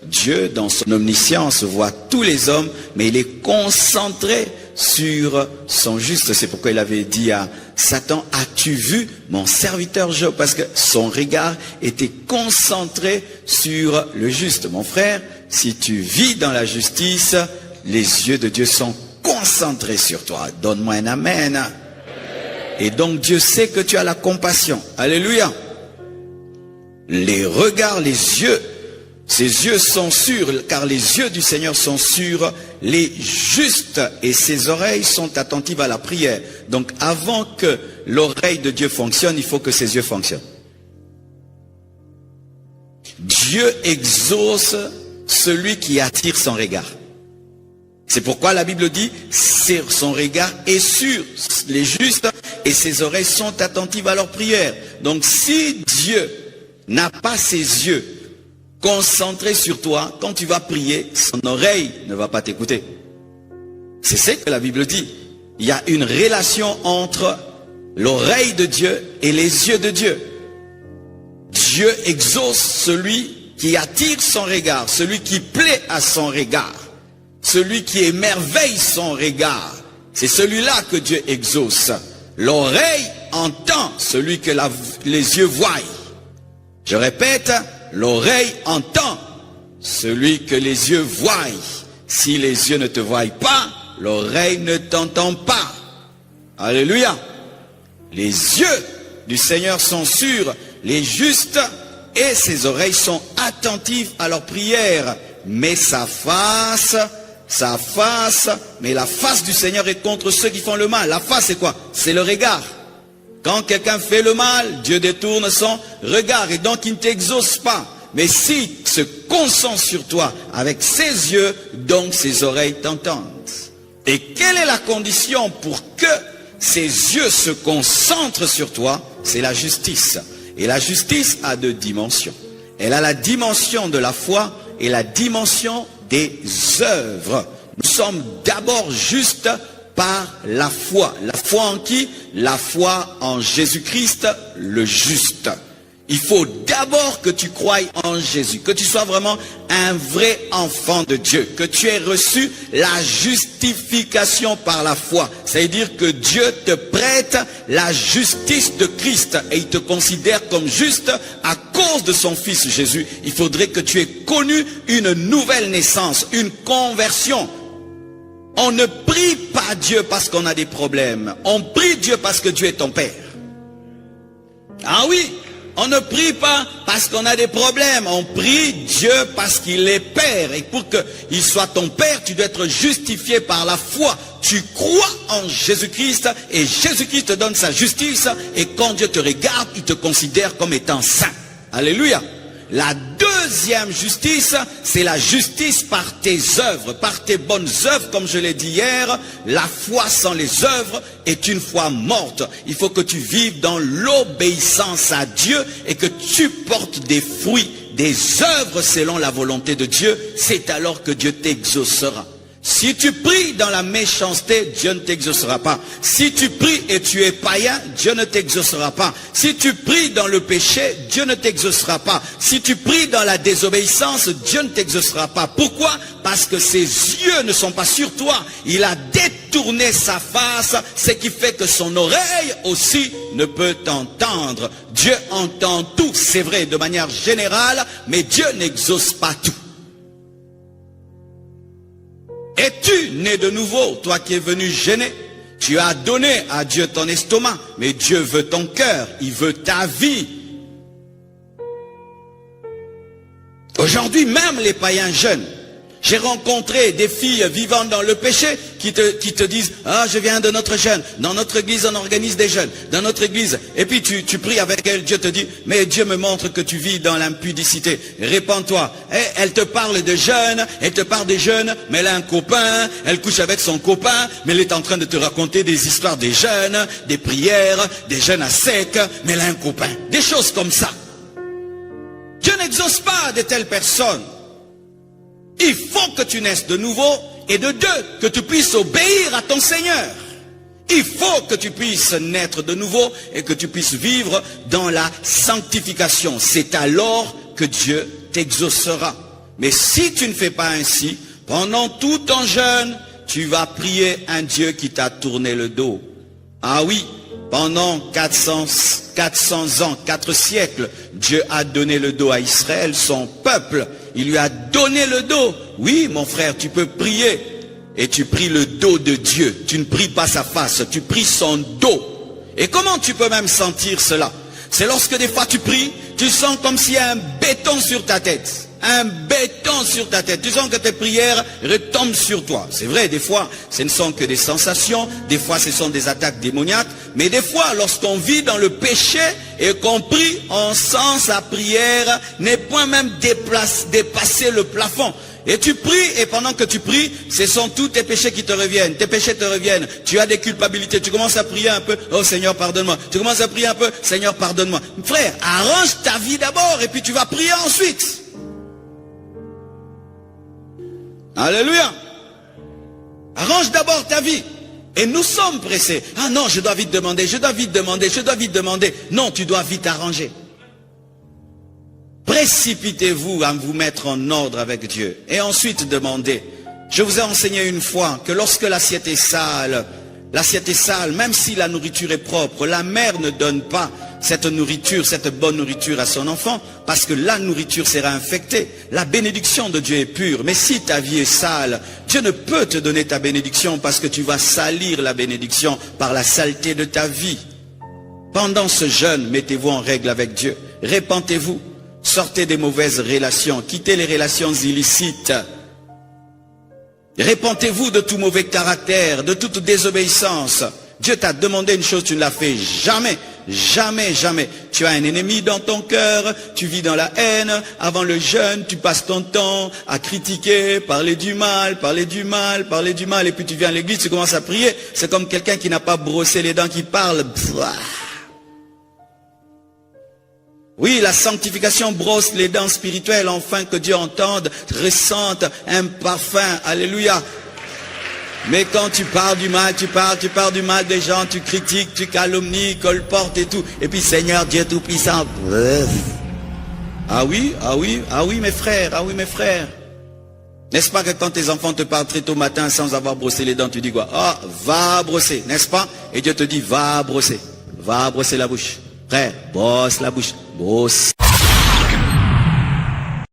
Dieu, dans son omniscience, voit tous les hommes, mais il est concentré sur son juste. C'est pourquoi il avait dit à Satan, as-tu vu mon serviteur Job? Parce que son regard était concentré sur le juste. Mon frère, si tu vis dans la justice, les yeux de Dieu sont concentrés sur toi. Donne-moi un amen. Et donc Dieu sait que tu as la compassion. Alléluia. Les regards, les yeux, ses yeux sont sûrs, car les yeux du Seigneur sont sur les justes et ses oreilles sont attentives à la prière. Donc avant que l'oreille de Dieu fonctionne, il faut que ses yeux fonctionnent. Dieu exauce celui qui attire son regard. C'est pourquoi la Bible dit, son regard est sur les justes et ses oreilles sont attentives à leur prière. Donc si Dieu n'a pas ses yeux concentrés sur toi, quand tu vas prier, son oreille ne va pas t'écouter. C'est ce que la Bible dit. Il y a une relation entre l'oreille de Dieu et les yeux de Dieu. Dieu exauce celui qui attire son regard, celui qui plaît à son regard, celui qui émerveille son regard. C'est celui-là que Dieu exauce. L'oreille entend celui que les yeux voient. Je répète, l'oreille entend celui que les yeux voient. Si les yeux ne te voient pas, l'oreille ne t'entend pas. Alléluia. Les yeux du Seigneur sont sur les justes et ses oreilles sont attentives à leur prière. Mais sa face, mais la face du Seigneur est contre ceux qui font le mal. La face c'est quoi? C'est le regard. Quand quelqu'un fait le mal, Dieu détourne son regard et donc il ne t'exauce pas. Mais s'il se concentre sur toi avec ses yeux, donc ses oreilles t'entendent. Et quelle est la condition pour que ses yeux se concentrent sur toi? C'est la justice. Et la justice a deux dimensions. Elle a la dimension de la foi et la dimension des œuvres. Nous sommes d'abord justes par la foi. La foi en qui? La foi en Jésus-Christ, le juste. Il faut d'abord que tu croies en Jésus, que tu sois vraiment un vrai enfant de Dieu, que tu aies reçu la justification par la foi. C'est-à-dire que Dieu te prête la justice de Christ et il te considère comme juste à cause de son Fils Jésus. Il faudrait que tu aies connu une nouvelle naissance, une conversion. On ne prie pas Dieu parce qu'on a des problèmes. On prie Dieu parce que Dieu est ton Père. Ah oui, on ne prie pas parce qu'on a des problèmes. On prie Dieu parce qu'il est Père. Et pour qu'il soit ton Père, tu dois être justifié par la foi. Tu crois en Jésus-Christ et Jésus-Christ te donne sa justice. Et quand Dieu te regarde, il te considère comme étant saint. Alléluia. La deuxième justice, c'est la justice par tes œuvres, par tes bonnes œuvres, comme je l'ai dit hier. La foi sans les œuvres est une foi morte. Il faut que tu vives dans l'obéissance à Dieu et que tu portes des fruits, des œuvres selon la volonté de Dieu. C'est alors que Dieu t'exaucera. Si tu pries dans la méchanceté, Dieu ne t'exaucera pas. Si tu pries et tu es païen, Dieu ne t'exaucera pas. Si tu pries dans le péché, Dieu ne t'exaucera pas. Si tu pries dans la désobéissance, Dieu ne t'exaucera pas. Pourquoi? Parce que ses yeux ne sont pas sur toi. Il a détourné sa face, ce qui fait que son oreille aussi ne peut t'entendre. Dieu entend tout, c'est vrai, de manière générale, mais Dieu n'exauce pas tout. Es-tu né de nouveau, toi qui es venu gêner? Tu as donné à Dieu ton estomac, mais Dieu veut ton cœur, il veut ta vie. Aujourd'hui, même les païens jeunes, j'ai rencontré des filles vivant dans le péché qui te disent « Ah, je viens de notre jeûne. Dans notre église, on organise des jeûnes. Dans notre église. » Et puis tu pries avec elle. Dieu te dit « Mais Dieu me montre que tu vis dans l'impudicité. Répands-toi. » Et elle te parle de jeûne. Elle te parle des jeûnes. Mais elle a un copain. Elle couche avec son copain. Mais elle est en train de te raconter des histoires des jeûnes, des prières, des jeûnes à sec. Mais elle a un copain. Des choses comme ça. Dieu n'exauce pas de telles personnes. Il faut que tu naisses de nouveau et de deux, que tu puisses obéir à ton Seigneur. Il faut que tu puisses naître de nouveau et que tu puisses vivre dans la sanctification. C'est alors que Dieu t'exaucera. Mais si tu ne fais pas ainsi, pendant tout ton jeûne, tu vas prier un Dieu qui t'a tourné le dos. Ah oui, pendant 400 ans, 4 siècles, Dieu a donné le dos à Israël, son peuple. Il lui a donné le dos. Oui, mon frère, tu peux prier. Et tu pries le dos de Dieu. Tu ne pries pas sa face, tu pries son dos. Et comment tu peux même sentir cela? C'est lorsque des fois tu pries, tu sens comme s'il y a un béton sur ta tête. Un béton sur ta tête. Tu sens que tes prières retombent sur toi. C'est vrai, des fois, ce ne sont que des sensations. Des fois, ce sont des attaques démoniaques. Mais des fois, lorsqu'on vit dans le péché et qu'on prie, on sent sa prière n'est point même dépasser le plafond. Et tu pries, et pendant que tu pries, ce sont tous tes péchés qui te reviennent. Tes péchés te reviennent. Tu as des culpabilités. Tu commences à prier un peu. Oh Seigneur, pardonne-moi. Tu commences à prier un peu. Seigneur, pardonne-moi. Frère, arrange ta vie d'abord et puis tu vas prier ensuite. Alléluia. Arrange d'abord ta vie. Et nous sommes pressés. Ah non, je dois vite demander, je dois vite demander, je dois vite demander. Non, tu dois vite arranger. Précipitez-vous à vous mettre en ordre avec Dieu. Et ensuite demandez. Je vous ai enseigné une fois que lorsque l'assiette est sale, même si la nourriture est propre, la mère ne donne pas cette nourriture, cette bonne nourriture à son enfant, parce que la nourriture sera infectée. La bénédiction de Dieu est pure. Mais si ta vie est sale, Dieu ne peut te donner ta bénédiction parce que tu vas salir la bénédiction par la saleté de ta vie. Pendant ce jeûne, mettez-vous en règle avec Dieu. Répentez-vous. Sortez des mauvaises relations. Quittez les relations illicites. Répentez-vous de tout mauvais caractère, de toute désobéissance. Dieu t'a demandé une chose, tu ne l'as fait jamais. Jamais, jamais. Tu as un ennemi dans ton cœur, tu vis dans la haine. Avant le jeûne, tu passes ton temps à critiquer, parler du mal, et puis tu viens à l'église, tu commences à prier. C'est comme quelqu'un qui n'a pas brossé les dents, qui parle. Oui, la sanctification brosse les dents spirituelles, enfin que Dieu entende, ressente un parfum. Alléluia. Mais quand tu parles du mal, tu parles du mal des gens, tu critiques, tu calomnies, colportes et tout. Et puis Seigneur Dieu Tout-Puissant. Ah oui, mes frères. N'est-ce pas que quand tes enfants te parlent très tôt matin sans avoir brossé les dents, tu dis quoi? Ah, va brosser, n'est-ce pas? Et Dieu te dit, va brosser la bouche. Frère, brosse la bouche, brosse